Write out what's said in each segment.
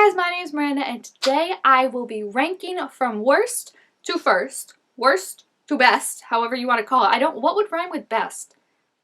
guys, my name is Miranda and today I will be ranking from worst to first, worst to best, however you want to call it. What would rhyme with best?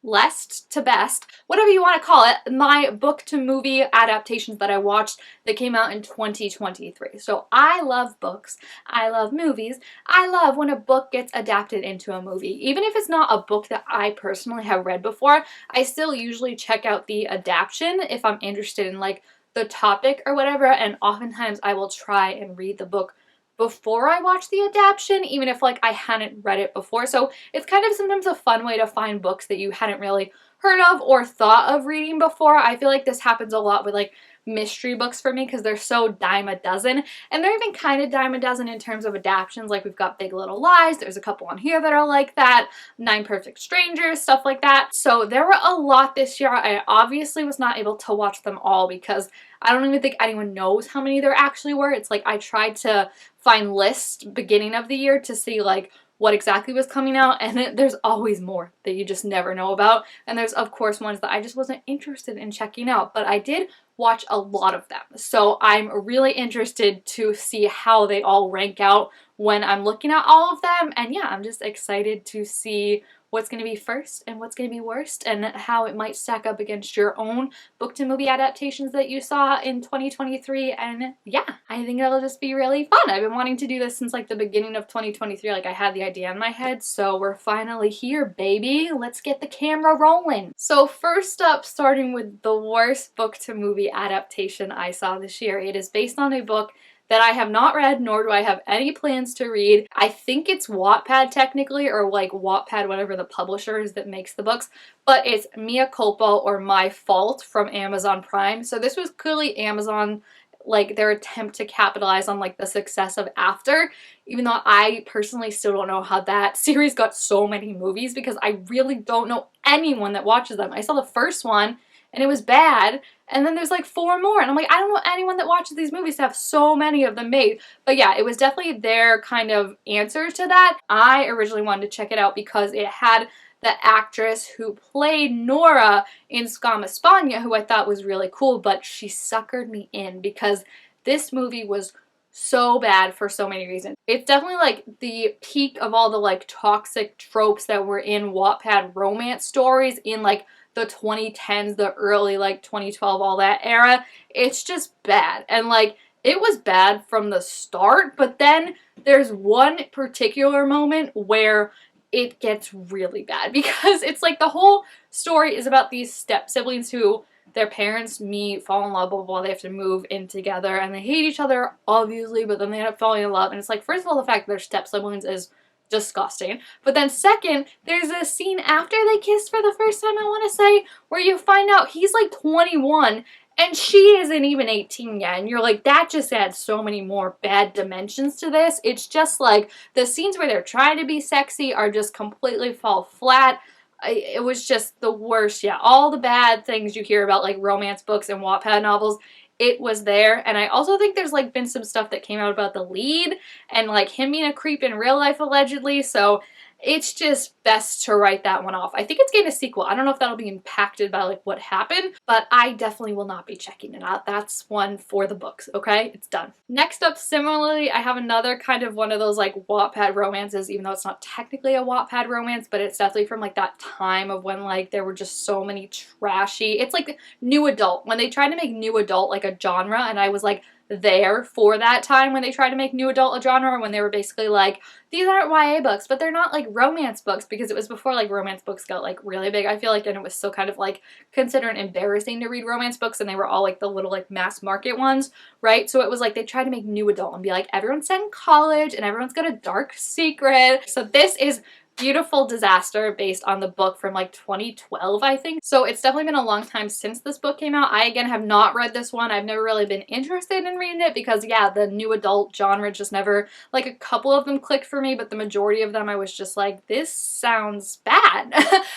Lest to best, whatever you want to call it, my book to movie adaptations that I watched that came out in 2023. So I love books, I love movies, I love when a book gets adapted into a movie. Even if it's not a book that I personally have read before, I still usually check out the adaptation if I'm interested in like the topic or whatever, and oftentimes I will try and read the book before I watch the adaptation, even if like I hadn't read it before. So it's kind of sometimes a fun way to find books that you hadn't really heard of or thought of reading before. I feel like this happens a lot with like mystery books for me because they're so dime a dozen, and they're even kind of dime a dozen in terms of adaptations. Like we've got Big Little Lies, there's a couple on here that are like that, Nine Perfect Strangers, stuff like that. So there were a lot this year. I obviously was not able to watch them all because I don't even think anyone knows how many there actually were. It's like I tried to find lists beginning of the year to see like what exactly was coming out, and there's always more that you just never know about, and there's of course ones that I just wasn't interested in checking out, but I did watch a lot of them. So I'm really interested to see how they all rank out when I'm looking at all of them, and yeah, I'm just excited to see what's going to be first and what's going to be worst and how it might stack up against your own book to movie adaptations that you saw in 2023. And yeah, I think it'll just be really fun. I've been wanting to do this since like the beginning of 2023. Like I had the idea in my head, so we're finally here, baby. Let's get the camera rolling. So first up, starting with the worst book to movie adaptation I saw this year. It is based on a book that I have not read, nor do I have any plans to read. I think it's Wattpad technically, or like Wattpad, whatever the publisher is that makes the books, but it's Mea Culpa or My Fault from Amazon Prime. So this was clearly Amazon, like their attempt to capitalize on like the success of After, even though I personally still don't know how that series got so many movies because I really don't know anyone that watches them. I saw the first one and it was bad, and then there's like 4 more, and I'm like, I don't know anyone that watches these movies to have so many of them made. But yeah, it was definitely their kind of answer to that. I originally wanted to check it out because it had the actress who played Nora in Scam España, who I thought was really cool, but she suckered me in because this movie was so bad for so many reasons. It's definitely like the peak of all the like toxic tropes that were in Wattpad romance stories in like the 2010s, the early like 2012, all that era. It's just bad. And like it was bad from the start, but then there's one particular moment where it gets really bad because it's like the whole story is about these step siblings who their parents meet, fall in love, blah, blah, blah. They have to move in together and they hate each other, obviously, but then they end up falling in love. And it's like, first of all, the fact that they're step siblings is disgusting. But then second, there's a scene after they kissed for the first time, I want to say, where you find out he's like 21 and she isn't even 18 yet. And you're like, that just adds so many more bad dimensions to this. It's just like the scenes where they're trying to be sexy are just completely fall flat. It was just the worst. Yeah, all the bad things you hear about like romance books and Wattpad novels, it was there. And I also think there's like been some stuff that came out about the lead and like him being a creep in real life allegedly. So it's just best to write that one off. I think it's getting a sequel. I don't know if that'll be impacted by like what happened, but I definitely will not be checking it out. That's one for the books, okay? It's done. Next up, similarly, I have another kind of one of those like Wattpad romances, even though it's not technically a Wattpad romance, but it's definitely from like that time of when like there were just so many trashy, it's like new adult, when they tried to make new adult like a genre, and I was like there for that time when they tried to make new adult a genre, when they were basically like, these aren't YA books, but they're not like romance books, because it was before like romance books got like really big, I feel like, and it was still kind of like considered embarrassing to read romance books, and they were all like the little like mass market ones, right? So it was like they tried to make new adult and be like, everyone's set in college and everyone's got a dark secret. So this is Beautiful Disaster, based on the book from like 2012, I think. So it's definitely been a long time since this book came out. I, again, have not read this one. I've never really been interested in reading it because, yeah, the new adult genre just never, like a couple of them clicked for me, but the majority of them I was just like, this sounds bad.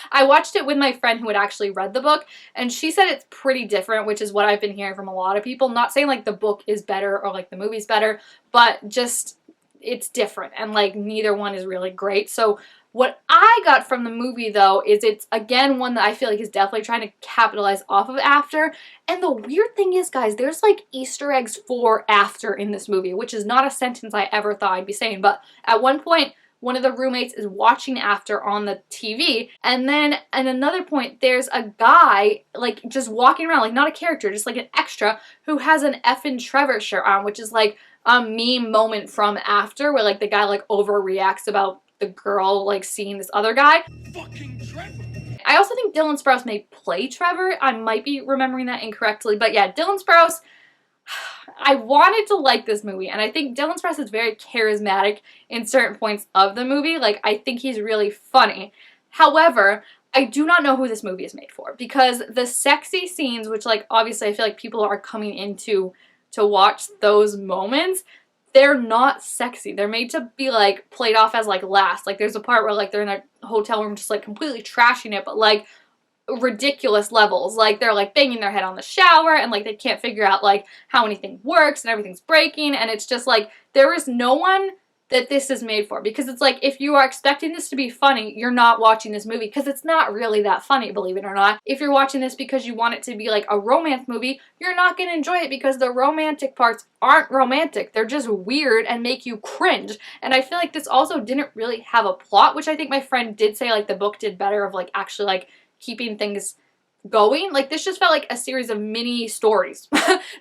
I watched it with my friend who had actually read the book, and she said it's pretty different, which is what I've been hearing from a lot of people. Not saying like the book is better or like the movie's better, but just it's different, and like neither one is really great. So What I got from the movie, though, is it's, again, one that I feel like is definitely trying to capitalize off of After. And the weird thing is, guys, there's, like, Easter eggs for After in this movie, which is not a sentence I ever thought I'd be saying. But at one point, one of the roommates is watching After on the TV, and then at another point, there's a guy, like, just walking around, like, not a character, just, like, an extra, who has an Effin' Trevor shirt on, which is, like, a meme moment from After, where, like, the guy, like, overreacts about the girl, like, seeing this other guy. Fucking Trevor! I also think Dylan Sprouse may play Trevor. I might be remembering that incorrectly, but yeah, Dylan Sprouse, I wanted to like this movie, and I think Dylan Sprouse is very charismatic in certain points of the movie. Like, I think he's really funny. However, I do not know who this movie is made for, because the sexy scenes, which, like, obviously I feel like people are coming into to watch those moments, they're not sexy. They're made to be, like, played off as, like, last. Like, there's a part where, like, they're in their hotel room just, like, completely trashing it, but, like, ridiculous levels. Like, they're, like, banging their head on the shower, and, like, they can't figure out, like, how anything works, and everything's breaking, and it's just, like, there is no one that this is made for, because it's like, if you are expecting this to be funny, you're not watching this movie, because it's not really that funny, believe it or not. If you're watching this because you want it to be like a romance movie, you're not going to enjoy it, because the romantic parts aren't romantic. They're just weird and make you cringe. And I feel like this also didn't really have a plot, which I think my friend did say, like, the book did better of, like, actually, like, keeping things going. Like, this just felt like a series of mini stories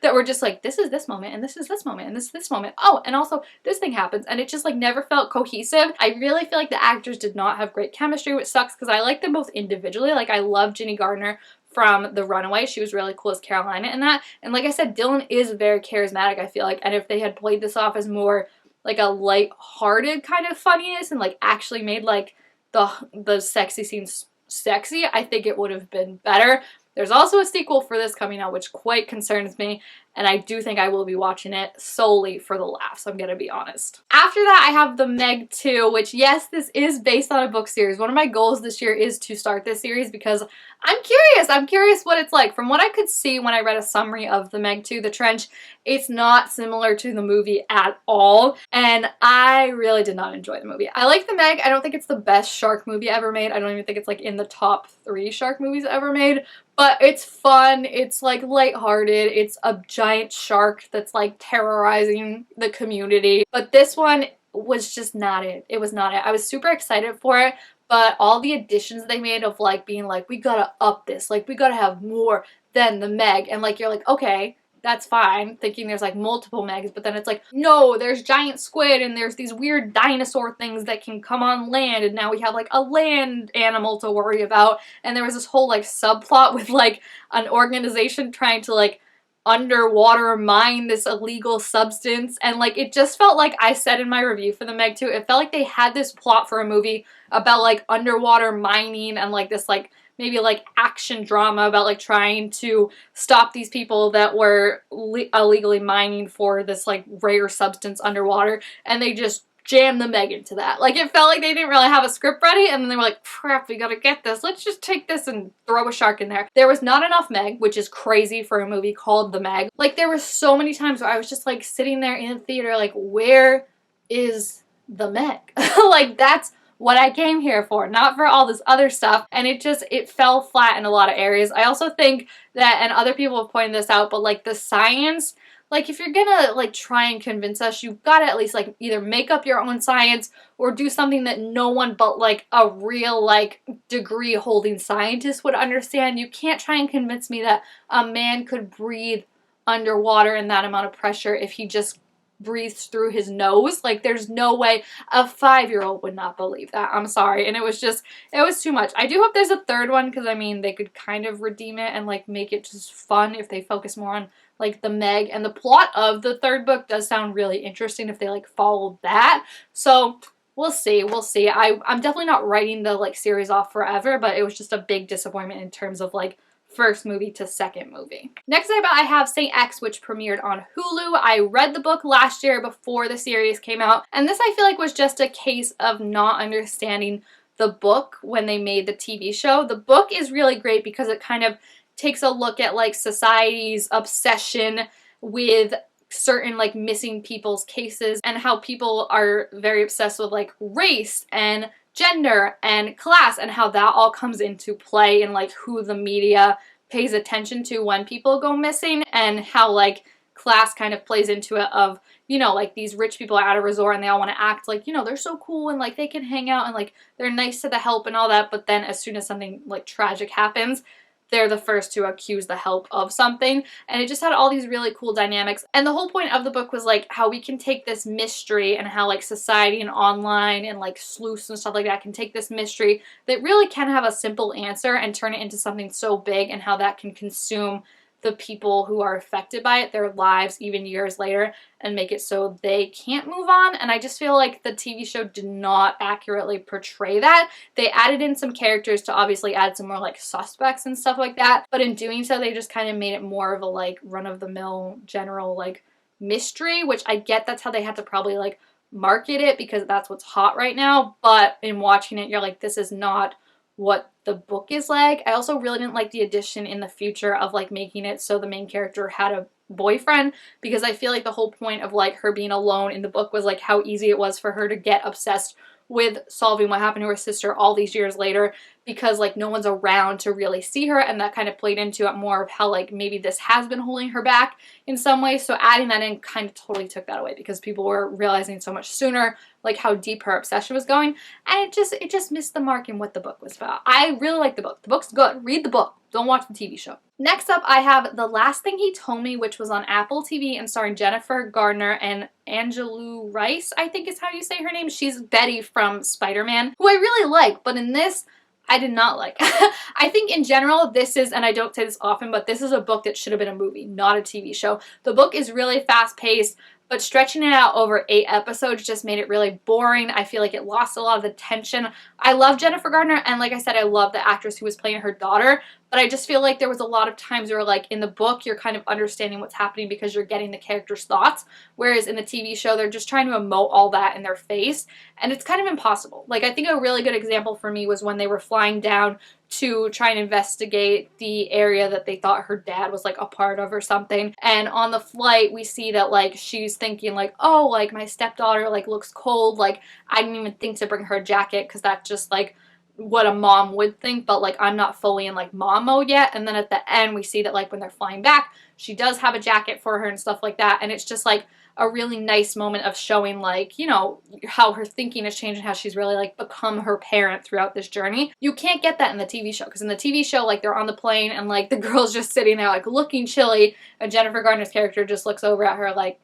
that were just like, this is this moment, and this is this moment, and this is this moment. Oh, and also this thing happens, and it just, like, never felt cohesive. I really feel like the actors did not have great chemistry, which sucks, because I like them both individually. Like, I love Ginny Gardner from The Runaway. She was really cool as Carolina in that. And like I said, Dylan is very charismatic, I feel like, and if they had played this off as more like a light-hearted kind of funniness and, like, actually made, like, the sexy scenes sexy, I think it would have been better. There's also a sequel for this coming out, which quite concerns me, and I do think I will be watching it solely for the laughs, I'm gonna be honest. After that, I have The Meg 2, which, yes, this is based on a book series. One of my goals this year is to start this series, because I'm curious. I'm curious what it's like. From what I could see when I read a summary of The Meg 2, The Trench, it's not similar to the movie at all, and I really did not enjoy the movie. I like The Meg. I don't think it's the best shark movie ever made. I don't even think it's, like, in the top 3 shark movies ever made, but it's fun. It's, like, lighthearted. It's a giant shark that's, like, terrorizing the community, but this one was just not it. It was not it. I was super excited for it, but all the additions they made of, like, being like, we gotta up this, like, we gotta have more than the Meg, and, like, you're like, okay, that's fine, thinking there's, like, multiple Megs, but then it's like, no, there's giant squid, and there's these weird dinosaur things that can come on land, and now we have, like, a land animal to worry about, and there was this whole, like, subplot with, like, an organization trying to, like, underwater mine this illegal substance, and, like, it just felt like, I said in my review for The Meg 2, it felt like they had this plot for a movie about, like, underwater mining and, like, this, like, maybe, like, action drama about, like, trying to stop these people that were illegally mining for this, like, rare substance underwater, and they just jammed the Meg into that. Like, it felt like they didn't really have a script ready, and then they were like, crap, we gotta get this. Let's just take this and throw a shark in there. There was not enough Meg, which is crazy for a movie called The Meg. Like, there were so many times where I was just, like, sitting there in the theater, like, where is the Meg? Like, that's what I came here for, not for all this other stuff, and it fell flat in a lot of areas. I also think that, and other people have pointed this out, but, like, the science, like, if you're gonna, like, try and convince us, you've gotta at least, like, either make up your own science or do something that no one but, like, a real, like, degree-holding scientist would understand. You can't try and convince me that a man could breathe underwater in that amount of pressure if he just breathes through his nose. Like, there's no way. A 5-year-old would not believe that. I'm sorry. And it was too much. I do hope there's a third one, because, I mean, they could kind of redeem it and, like, make it just fun if they focus more on, like, the Meg. And the plot of the third book does sound really interesting if they, like, followed that. So we'll see. We'll see. I'm definitely not writing the, like, series off forever, but it was just a big disappointment in terms of, like, first movie to second movie. Next up, I have Saint X, which premiered on Hulu. I read the book last year before the series came out, and this, I feel like, was just a case of not understanding the book when they made the TV show. The book is really great because it kind of takes a look at, like, society's obsession with certain, like, missing people's cases and how people are very obsessed with, like, race and gender and class and how that all comes into play in like who the media pays attention to when people go missing, and how like class kind of plays into it of, you know, like these rich people are at a resort and they all want to act like, you know, they're so cool and like they can hang out and like they're nice to the help and all that, but then as soon as something like tragic happens, they're the first to accuse the help of something. And it just had all these really cool dynamics. And the whole point of the book was like how we can take this mystery and how like society and online and like sleuths and stuff like that can take this mystery that really can have a simple answer and turn it into something so big, and how that can consume the people who are affected by it, their lives, even years later, and make it so they can't move on. And I just feel like the TV show did not accurately portray that. They added in some characters to obviously add some more like suspects and stuff like that, but in doing so, they just kind of made it more of a like run-of-the-mill general like mystery, which I get that's how they had to probably like market it because that's what's hot right now, but in watching it, you're like, this is not what the book is like. I also really didn't like the addition in the future of like making it so the main character had a boyfriend, because I feel like the whole point of like her being alone in the book was like how easy it was for her to get obsessed with solving what happened to her sister all these years later, because like no one's around to really see her, and that kind of played into it more of how like maybe this has been holding her back in some way. So adding that in kind of totally took that away, because people were realizing so much sooner like how deep her obsession was going, and it just missed the mark in what the book was about. I really like the book. The book's good. Read the book. Don't watch the TV show. Next up, I have The Last Thing He Told Me, which was on Apple TV and starring Jennifer Gardner and Angelou Rice, I think is how you say her name. She's Betty from Spider-Man, who I really like, but in this, I did not like. I think in general, this is, and I don't say this often, but this is a book that should have been a movie, not a TV show. The book is really fast-paced, but stretching it out over 8 episodes just made it really boring. I feel like it lost a lot of the tension. I love Jennifer Gardner, and like I said, I love the actress who was playing her daughter, but I just feel like there was a lot of times where like in the book, you're kind of understanding what's happening because you're getting the character's thoughts, whereas in the TV show, they're just trying to emote all that in their face, and it's kind of impossible. Like, I think a really good example for me was when they were flying down to try and investigate the area that they thought her dad was like a part of or something. And on the flight, we see that like she's thinking like, oh, like my stepdaughter like looks cold. Like I didn't even think to bring her a jacket because that's just like what a mom would think, but like I'm not fully in like mom mode yet. And then at the end, we see that like when they're flying back, she does have a jacket for her and stuff like that. And it's just like a really nice moment of showing like, you know, how her thinking has changed and how she's really like become her parent throughout this journey. You can't get that in the TV show, because in the TV show, like they're on the plane and like the girl's just sitting there like looking chilly, and Jennifer Gardner's character just looks over at her like,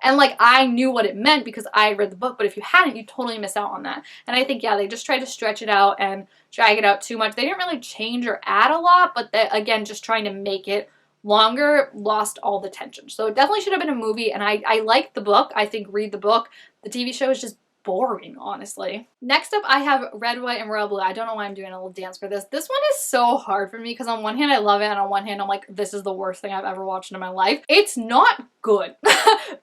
and like I knew what it meant because I read the book, but if you hadn't, you totally miss out on that. And I think, yeah, they just tried to stretch it out and drag it out too much. They didn't really change or add a lot, but they, again, just trying to make it longer lost all the tension. So it definitely should have been a movie, and I liked the book. I think read the book. The TV show is just boring, honestly. Next up, I have Red, White, and Royal Blue. I don't know why I'm doing a little dance for this. This one is so hard for me because on one hand, I love it, and on one hand, I'm like, this is the worst thing I've ever watched in my life. It's not good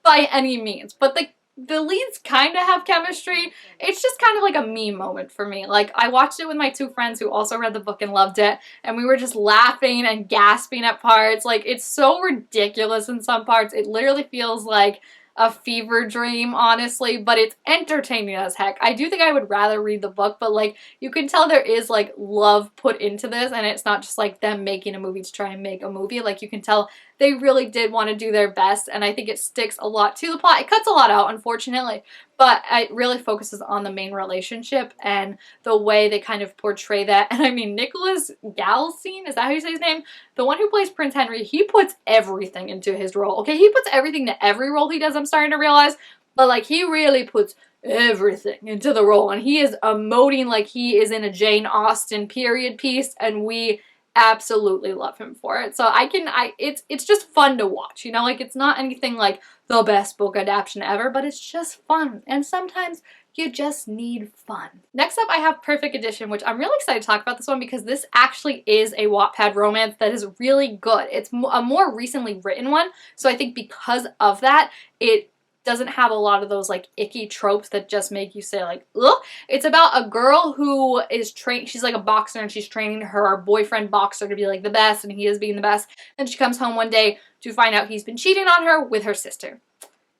by any means, but the leads kind of have chemistry. It's just kind of like a meme moment for me. Like, I watched it with my 2 friends who also read the book and loved it, and we were just laughing and gasping at parts. Like, it's so ridiculous in some parts. It literally feels like a fever dream, honestly, but it's entertaining as heck. I do think I would rather read the book, but like you can tell there is like love put into this, and it's not just like them making a movie to try and make a movie. Like you can tell they really did want to do their best, and I think it sticks a lot to the plot. It cuts a lot out, unfortunately, but it really focuses on the main relationship and the way they kind of portray that. And I mean, Nicholas Galsine, is that how you say his name? The one who plays Prince Henry, he puts everything into his role. Okay, he puts everything to every role he does, I'm starting to realize, but like he really puts everything into the role, and he is emoting like he is in a Jane Austen period piece, and we absolutely love him for it. So it's just fun to watch, you know, like it's not anything like the best book adaptation ever, but it's just fun, and sometimes you just need fun. Next up, I have Perfect Edition, which I'm really excited to talk about this one because this actually is a Wattpad romance that is really good. It's a more recently written one, so I think because of that, it doesn't have a lot of those like icky tropes that just make you say like, ugh. It's about a girl who is trained, she's like a boxer, and she's training her boyfriend boxer to be like the best, and he is being the best. And she comes home one day to find out he's been cheating on her with her sister.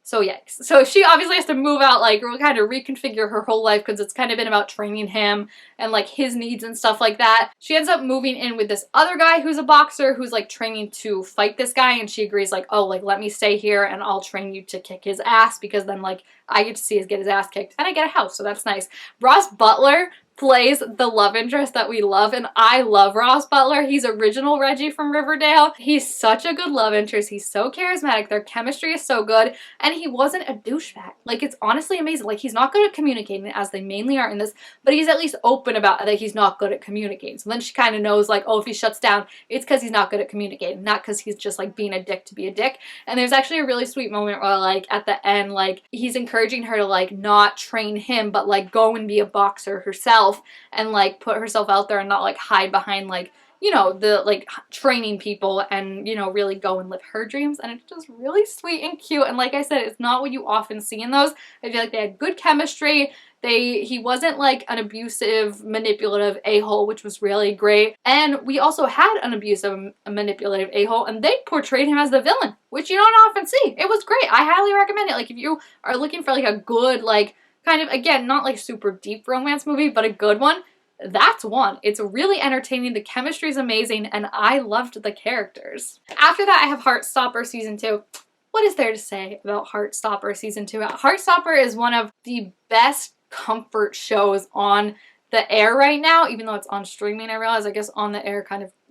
So yikes. So she obviously has to move out, like, kind of reconfigure her whole life because it's kind of been about training him and, like, his needs and stuff like that. She ends up moving in with this other guy who's a boxer who's, like, training to fight this guy, and she agrees, like, oh, like, let me stay here and I'll train you to kick his ass because then, like, I get to see get his ass kicked and I get a house, so that's nice. Ross Butler plays the love interest that we love, and I love Ross Butler. He's original Reggie from Riverdale. He's such a good love interest. He's so charismatic. Their chemistry is so good, and he wasn't a douchebag. Like, it's honestly amazing. Like, he's not good at communicating, as they mainly are in this, but he's at least open about that he's not good at communicating. So then she kind of knows, like, oh, if he shuts down, it's because he's not good at communicating, not because he's just, like, being a dick to be a dick. And there's actually a really sweet moment where, like, at the end, like, he's encouraging her to, like, not train him, but, like, go and be a boxer herself and, like, put herself out there and not, like, hide behind, like, you know, the, like, training people and, you know, really go and live her dreams. And it's just really sweet and cute. And like I said, it's not what you often see in those. I feel like they had good chemistry. He wasn't, like, an abusive, manipulative a-hole, which was really great. And we also had an abusive, manipulative a-hole, and they portrayed him as the villain, which you don't often see. It was great. I highly recommend it. Like, if you are looking for, like, a good, like, kind of, again, not like super deep romance movie, but a good one, that's one. It's really entertaining, the chemistry is amazing, and I loved the characters. After that, I have Heartstopper Season 2. What is there to say about Heartstopper Season 2? Heartstopper is one of the best comfort shows on the air right now, even though it's on streaming. I realize, I guess on the air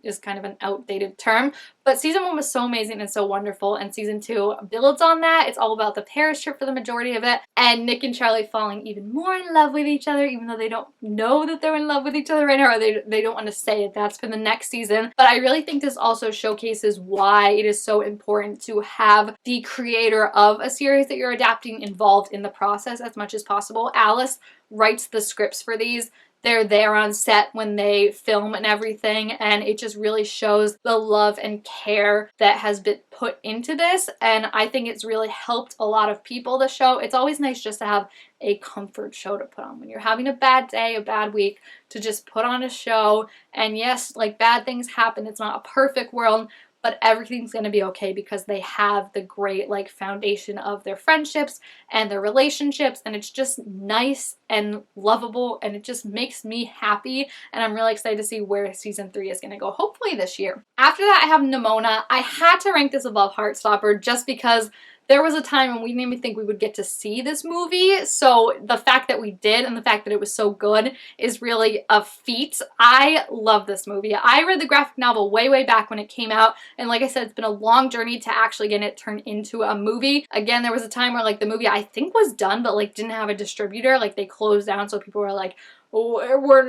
is kind of an outdated term, but season 1 was so amazing and so wonderful, and season 2 builds on that. It's all about the Paris trip for the majority of it, and Nick and Charlie falling even more in love with each other, even though they don't know that they're in love with each other right now, or they don't want to say it. That's for the next season. But I really think this also showcases why it is so important to have the creator of a series that you're adapting involved in the process as much as possible. Alice writes the scripts for these. They're there on set when they film and everything, and it just really shows the love and care that has been put into this, and I think it's really helped a lot of people, the show. It's always nice just to have a comfort show to put on when you're having a bad day, a bad week, to just put on a show. And yes, like, bad things happen. It's not a perfect world, but everything's going to be okay because they have the great, like, foundation of their friendships and their relationships, and it's just nice and lovable, and it just makes me happy, and I'm really excited to see where season 3 is going to go, hopefully this year. After that, I have Nimona. I had to rank this above Heartstopper just because there was a time when we didn't even think we would get to see this movie, so the fact that we did and the fact that it was so good is really a feat. I love this movie. I read the graphic novel way, way back when it came out, and like I said, it's been a long journey to actually get it turned into a movie. Again, there was a time where, like, the movie I think was done, but, like, didn't have a distributor. Like, they closed down, so people were like, oh, we're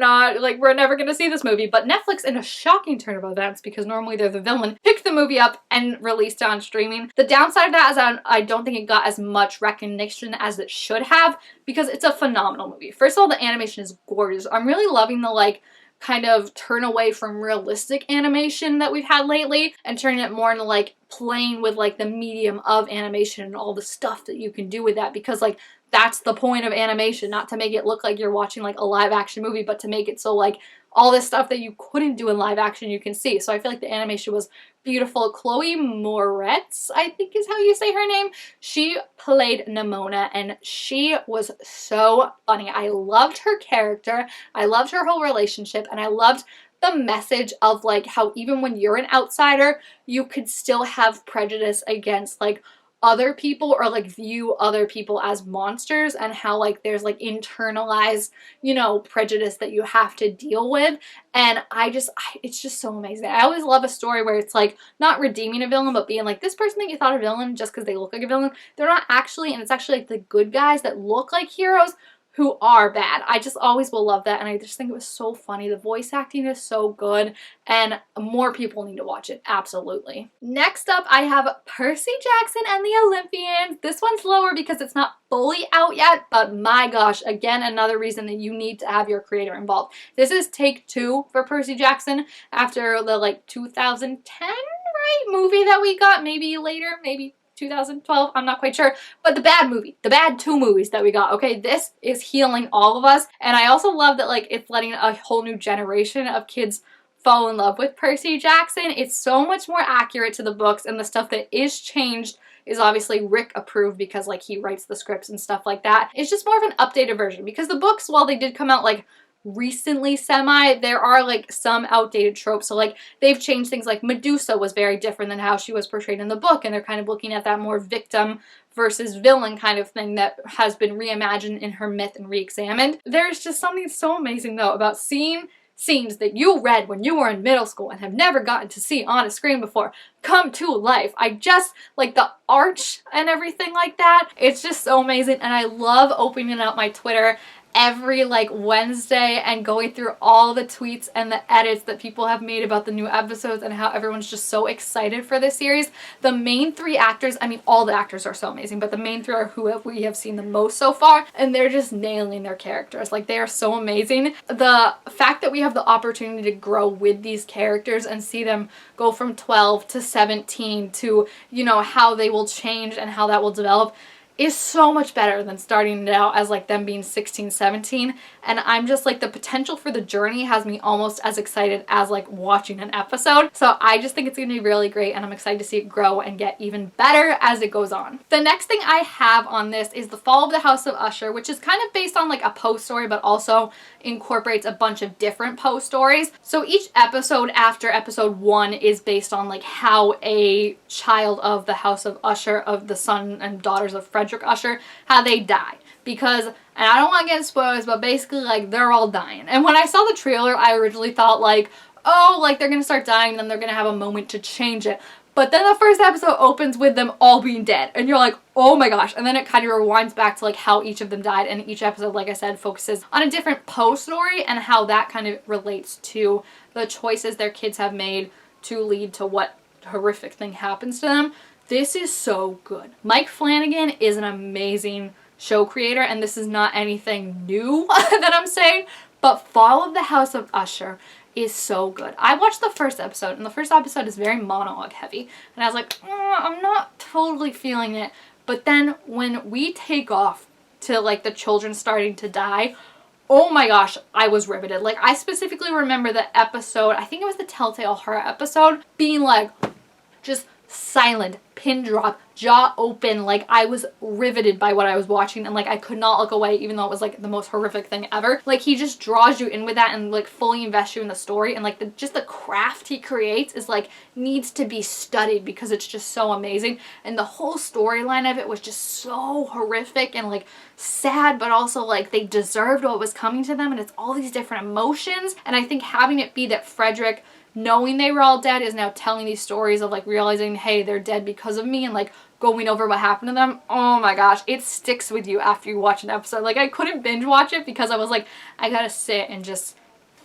never gonna see this movie. But Netflix, in a shocking turn of events, because normally they're the villain, picked the movie up and released it on streaming. The downside of that is I don't think it got as much recognition as it should have, because it's a phenomenal movie. First of all, the animation is gorgeous. I'm really loving the, like, kind of turn away from realistic animation that we've had lately and turning it more into, like, playing with, like, the medium of animation and all the stuff that you can do with that, because, like, that's the point of animation, not to make it look like you're watching, like, a live action movie, but to make it so, like, all this stuff that you couldn't do in live action you can see. So I feel like the animation was beautiful. Chloe Moretz, I think is how you say her name. She played Nimona, and she was so funny. I loved her character. I loved her whole relationship, and I loved the message of, like, how even when you're an outsider, you could still have prejudice against, like, other people, or, like, view other people as monsters, and how, like, there's, like, internalized, you know, prejudice that you have to deal with. And it's just so amazing. I always love a story where it's, like, not redeeming a villain, but being like, this person that you thought a villain just because they look like a villain, they're not actually, and it's actually, like, the good guys that look like heroes who are bad. I just always will love that, and I just think it was so funny. The voice acting is so good, and more people need to watch it, absolutely. Next up, I have Percy Jackson and the Olympians. This one's lower because it's not fully out yet, but my gosh, again, another reason that you need to have your creator involved. This is take 2 for Percy Jackson after the, like, 2010, right, movie that we got, maybe later, maybe 2012, I'm not quite sure, but the bad 2 movies that we got, okay, this is healing all of us. And I also love that, like, it's letting a whole new generation of kids fall in love with Percy Jackson. It's so much more accurate to the books, and the stuff that is changed is obviously Rick approved because like he writes the scripts and stuff like that. It's just more of an updated version because the books, while they did come out like recently there are like some outdated tropes. So like they've changed things, like Medusa was very different than how she was portrayed in the book, and they're kind of looking at that more victim versus villain kind of thing that has been reimagined in her myth and re-examined. There's just something so amazing though about seeing scenes that you read when you were in middle school and have never gotten to see on a screen before come to life. I just like the arch and everything like that. It's just so amazing, and I love opening up my Twitter every like Wednesday and going through all the tweets and the edits that people have made about the new episodes and how everyone's just so excited for this series. The main three actors, I mean all the actors are so amazing, but the main three are who we have seen the most so far, and they're just nailing their characters. Like they are so amazing. The fact that we have the opportunity to grow with these characters and see them go from 12 to 17 to, you know, how they will change and how that will develop is so much better than starting it out as like them being 16, 17. And I'm just like, the potential for the journey has me almost as excited as like watching an episode. So I just think it's gonna be really great, and I'm excited to see it grow and get even better as it goes on. The next thing I have on this is The Fall of the House of Usher, which is kind of based on like a Poe story, but also incorporates a bunch of different Poe stories. So each episode after episode 1 is based on like how a child of the House of Usher, of the son and daughters of Frederick Usher, how they die. Because, and I don't want to get into spoilers, but basically like they're all dying. And when I saw the trailer, I originally thought like, oh, like they're gonna start dying and then they're gonna have a moment to change it. But then the first episode opens with them all being dead, and you're like, oh my gosh. And then it kind of rewinds back to like how each of them died, and each episode, like I said, focuses on a different Poe story and how that kind of relates to the choices their kids have made to lead to what horrific thing happens to them. This is so good. Mike Flanagan is an amazing show creator, and this is not anything new that I'm saying, but Fall of the House of Usher is so good. I watched the first episode, and the first episode is very monologue heavy, and I was like, I'm not totally feeling it. But then when we take off to like the children starting to die, oh my gosh, I was riveted. Like I specifically remember the episode, I think it was the Telltale Horror episode, being like just silent, pin drop, jaw open. Like I was riveted by what I was watching, and like I could not look away, even though it was like the most horrific thing ever. Like he just draws you in with that and like fully invests you in the story, and like just the craft he creates is like needs to be studied because it's just so amazing. And the whole storyline of it was just so horrific and like sad, but also like they deserved what was coming to them, and it's all these different emotions. And I think having it be that Frederick, knowing they were all dead, is now telling these stories of like realizing, hey, they're dead because of me, and like going over what happened to them. Oh my gosh, it sticks with you after you watch an episode. Like I couldn't binge watch it because I was like, I gotta sit and just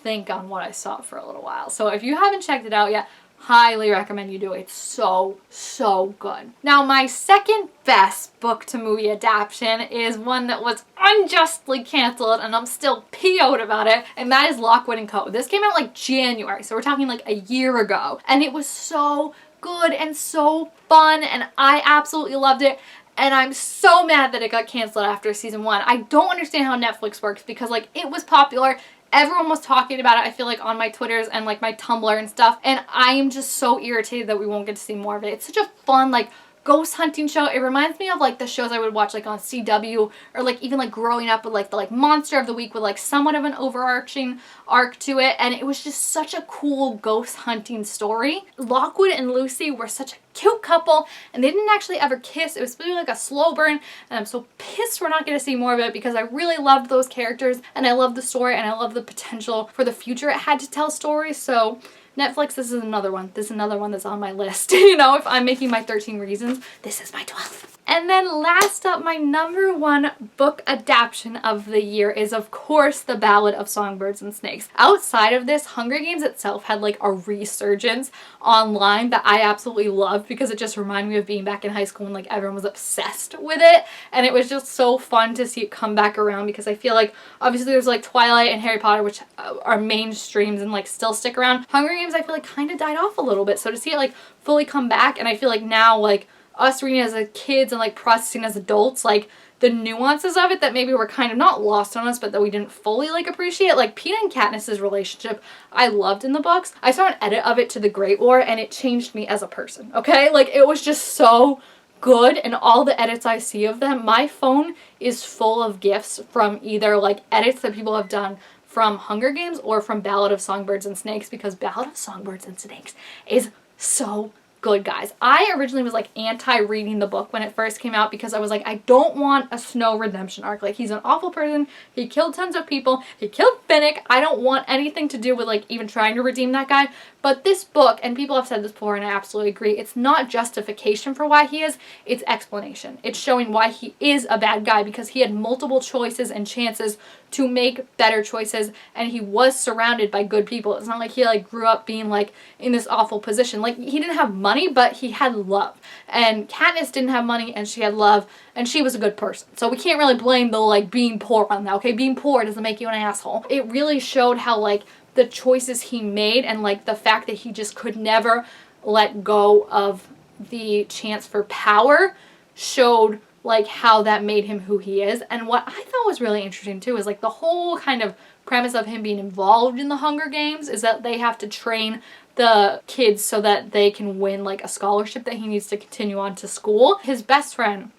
think on what I saw for a little while. So if you haven't checked it out yet, highly recommend you do it. It's so, so good. Now my second best book to movie adaptation is one that was unjustly canceled, and I'm still PO'd about it, and that is Lockwood Co. This came out like January, so we're talking like a year ago, and it was so good and so fun, and I absolutely loved it. And I'm so mad that it got canceled after season 1. I don't understand how Netflix works, because like it was popular. Everyone was talking about it, I feel like, on my Twitters and like my Tumblr and stuff, and I am just so irritated that we won't get to see more of it. It's such a fun like ghost hunting show. It reminds me of like the shows I would watch like on CW, or like even like growing up with like the like Monster of the Week with like somewhat of an overarching arc to it, and it was just such a cool ghost hunting story. Lockwood and Lucy were such a cute couple, and they didn't actually ever kiss. It was really like a slow burn, and I'm so pissed we're not going to see more of it, because I really loved those characters, and I love the story, and I love the potential for the future it had to tell stories. So Netflix, this is another one. This is another one that's on my list. You know, if I'm making my 13 reasons, this is my 12th. And then last up, my number 1 book adaptation of the year is, of course, The Ballad of Songbirds and Snakes. Outside of this, Hunger Games itself had like a resurgence online that I absolutely loved, because it just reminded me of being back in high school when like everyone was obsessed with it. And it was just so fun to see it come back around, because I feel like obviously there's like Twilight and Harry Potter, which are mainstreams and like still stick around. Hunger Games, I feel like kind of died off a little bit. So to see it like fully come back, and I feel like now like us reading as kids and like processing as adults, like the nuances of it that maybe were kind of not lost on us, but that we didn't fully like appreciate. Like Peeta and Katniss's relationship I loved in the books. I saw an edit of it to The Great War, and it changed me as a person, okay? Like it was just so good, and all the edits I see of them, my phone is full of gifs from either like edits that people have done from Hunger Games or from Ballad of Songbirds and Snakes, because Ballad of Songbirds and Snakes is so good, guys. I originally was like anti-reading the book when it first came out because I was like, I don't want a Snow redemption arc. Like, he's an awful person. He killed tons of people. He killed Finnick. I don't want anything to do with like even trying to redeem that guy. But this book, and people have said this before and I absolutely agree, it's not justification for why he is, it's explanation. It's showing why he is a bad guy, because he had multiple choices and chances to make better choices, and he was surrounded by good people. It's not like he like grew up being like in this awful position. Like, he didn't have money, but he had love. And Katniss didn't have money and she had love, and she was a good person. So we can't really blame the like being poor on that, okay? Being poor doesn't make you an asshole. It really showed how like the choices he made, and like the fact that he just could never let go of the chance for power, showed like how that made him who he is. And what I thought was really interesting too is like the whole kind of premise of him being involved in the Hunger Games is that they have to train the kids so that they can win like a scholarship that he needs to continue on to school. His best friend,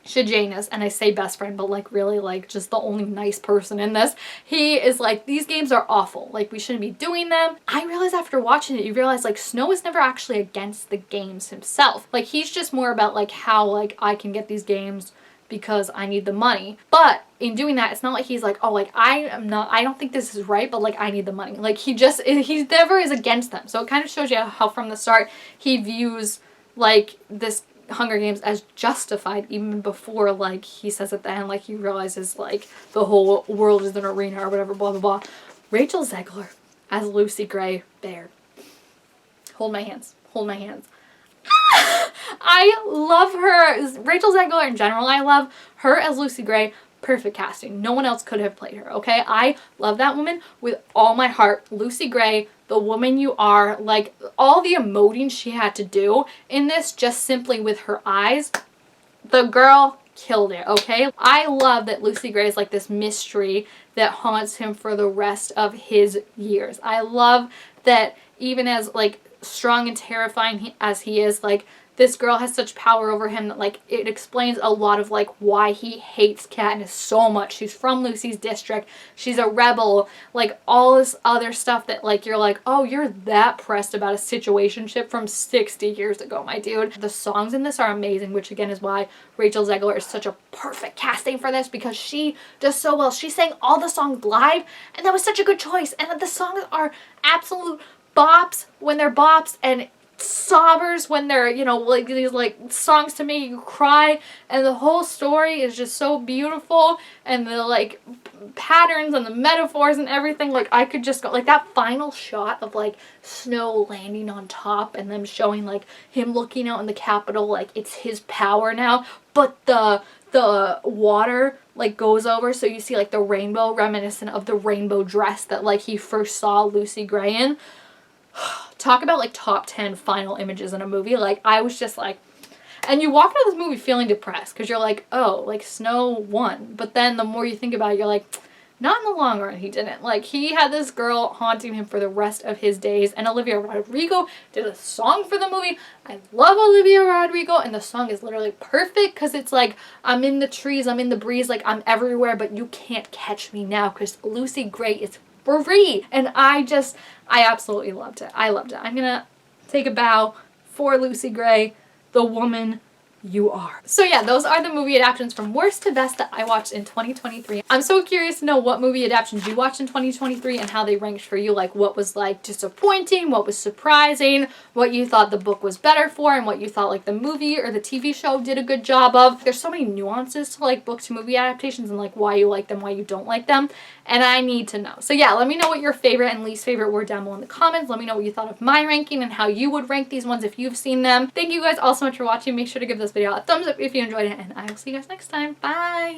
Sejanus, and I say best friend, but like really like just the only nice person in this, he is like, these games are awful, like we shouldn't be doing them. I realized after watching it, you realize like Snow is never actually against the games himself. Like, he's just more about like how like I can get these games because I need the money. But in doing that, it's not like he's like, oh, like I don't think this is right, but like I need the money. Like, he never is against them. So it kind of shows you how from the start he views like this Hunger Games as justified, even before like he says at the end, like he realizes like the whole world is an arena or whatever, blah blah blah. Rachel Zegler as Lucy Gray Baird. Hold my hands. Hold my hands. I love her. Rachel Zegler in general, I love her as Lucy Gray. Perfect casting. No one else could have played her, okay? I love that woman with all my heart. Lucy Gray, the woman you are, like all the emoting she had to do in this just simply with her eyes, the girl killed it, okay? I love that Lucy Gray is like this mystery that haunts him for the rest of his years. I love that even as like strong and terrifying as he is, like this girl has such power over him that like it explains a lot of like why he hates Katniss so much. She's from Lucy's district. She's a rebel. Like all this other stuff that like you're like, oh, you're that pressed about a situationship from 60 years ago, my dude. The songs in this are amazing, which again is why Rachel Zegler is such a perfect casting for this, because she does so well. She sang all the songs live, and that was such a good choice. And the songs are absolute bops when they're bops, and sobbers when they're, you know, like these like songs to make you cry. And the whole story is just so beautiful, and the like patterns and the metaphors and everything. Like I could just go like that final shot of like Snow landing on top and them showing like him looking out in the Capitol, like it's his power now, but the water like goes over, so you see like the rainbow, reminiscent of the rainbow dress that like he first saw Lucy Gray in. Talk about like top 10 final images in a movie. Like I was just like, and you walk out of this movie feeling depressed because you're like, oh, like Snow won. But then the more you think about it, you're like, not in the long run, he didn't. Like, he had this girl haunting him for the rest of his days, and Olivia Rodrigo did a song for the movie. I love Olivia Rodrigo, and the song is literally perfect because it's like, I'm in the trees, I'm in the breeze, like, I'm everywhere, but you can't catch me now because Lucy Gray is free. And I absolutely loved it. I loved it. I'm gonna take a bow for Lucy Gray, the woman you are. So yeah, those are the movie adaptations from worst to best that I watched in 2023. I'm so curious to know what movie adaptations you watched in 2023 and how they ranked for you. Like what was like disappointing, what was surprising, what you thought the book was better for, and what you thought like the movie or the TV show did a good job of. There's so many nuances to like book to movie adaptations and like why you like them, why you don't like them, and I need to know. So yeah, let me know what your favorite and least favorite were down below in the comments. Let me know what you thought of my ranking and how you would rank these ones if you've seen them. Thank you guys all so much for watching. Make sure to give this video a thumbs up if you enjoyed it, and I will see you guys next time. Bye!